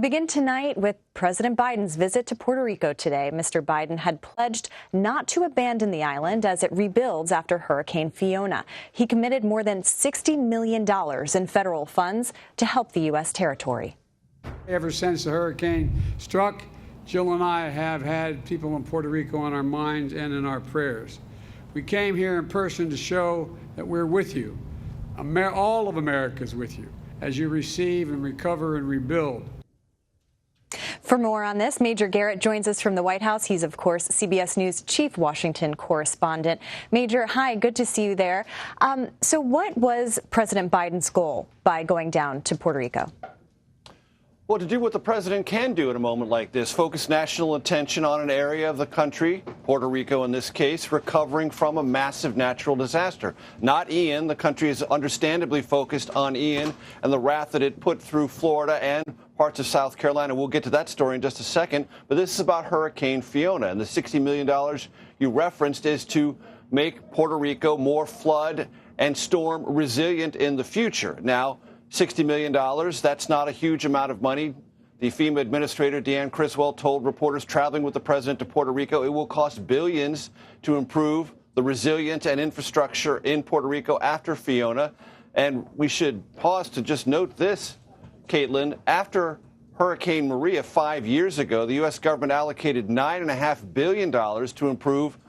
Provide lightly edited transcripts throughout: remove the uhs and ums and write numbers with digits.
Begin tonight with President Biden's visit to Puerto Rico today. Mr. Biden had pledged not to abandon the island as it rebuilds after Hurricane Fiona. He committed more than $60 million in federal funds to help the U.S. territory. Ever since the hurricane struck, Jill and I have had people in Puerto Rico on our minds and in our prayers. We came here in person to show that we're with you. All of America is with you as you receive and recover and rebuild. For more on this, Major Garrett joins us from the White House. He's, of course, CBS News chief Washington correspondent. Major, hi, good to see you there. So what was President Biden's goal by going down to Puerto Rico? Well, to do what the president can do in a moment like this, focus national attention on an area of the country, Puerto Rico in this case, recovering from a massive natural disaster. Not Ian. The country is understandably focused on Ian and the wrath that it put through Florida and parts of South Carolina. We'll get to that story in just a second. But this is about Hurricane Fiona. And the $60 million you referenced is to make Puerto Rico more flood and storm resilient in the future. Now, $60 million, that's not a huge amount of money. The FEMA administrator, Deanne Criswell, told reporters traveling with the president to Puerto Rico it will cost billions to improve the resilience and infrastructure in Puerto Rico after Fiona. And we should pause to just note this, Caitlin. After Hurricane Maria 5 years ago, the U.S. government allocated $9.5 billion to improve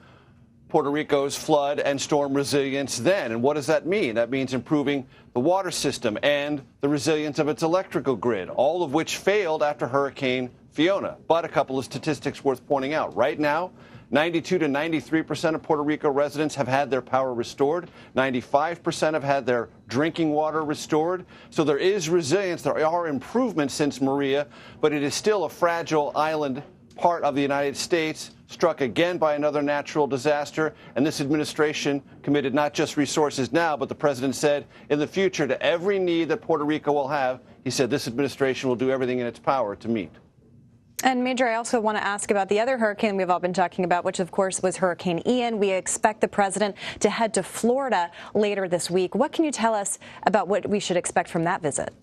Puerto Rico's flood and storm resilience then. And what does that mean? That means improving the water system and the resilience of its electrical grid, all of which failed after Hurricane Fiona. But a couple of statistics worth pointing out. Right now, 92 to 93% of Puerto Rico residents have had their power restored. 95% have had their drinking water restored. So there is resilience. There are improvements since Maria, but it is still a fragile island part of the United States, struck again by another natural disaster. And this administration committed not just resources now, but the president said in the future to every need that Puerto Rico will have, he said this administration will do everything in its power to meet. And Major, I also want to ask about the other hurricane we've all been talking about, which, of course, was Hurricane Ian. We expect the president to head to Florida later this week. What can you tell us about what we should expect from that visit?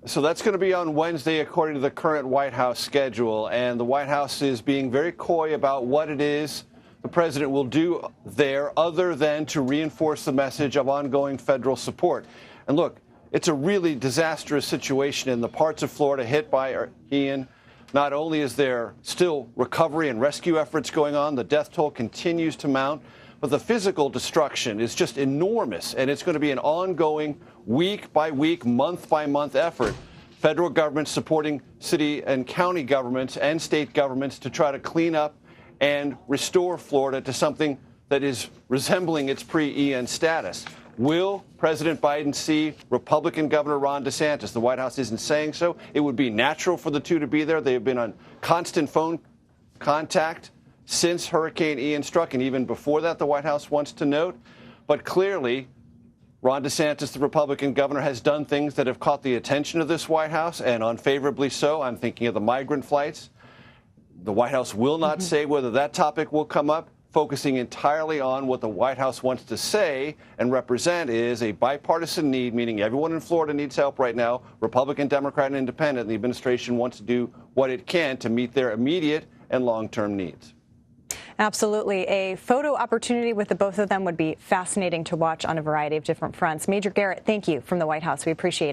So that's going to be on Wednesday, according to the current White House schedule. And the White House is being very coy about what it is the president will do there other than to reinforce the message of ongoing federal support. And look, it's a really disastrous situation in the parts of Florida hit by Ian. Not only is there still recovery and rescue efforts going on, the death toll continues to mount, but the physical destruction is just enormous, and it's going to be an ongoing week by week, month by month effort. Federal government supporting city and county governments and state governments to try to clean up and restore Florida to something that is resembling its pre-Ian status. Will President Biden see Republican Governor Ron DeSantis? The White House isn't saying so. It would be natural for the two to be there. They have been on constant phone contact since Hurricane Ian struck, and even before that, the White House wants to note. But clearly, Ron DeSantis, the Republican governor, has done things that have caught the attention of this White House, and unfavorably so. I'm thinking of the migrant flights. The White House will not say whether that topic will come up, focusing entirely on what the White House wants to say and represent is a bipartisan need, meaning everyone in Florida needs help right now, Republican, Democrat, and Independent. The administration wants to do what it can to meet their immediate and long-term needs. Absolutely. A photo opportunity with the both of them would be fascinating to watch on a variety of different fronts. Major Garrett, thank you from the White House. We appreciate it.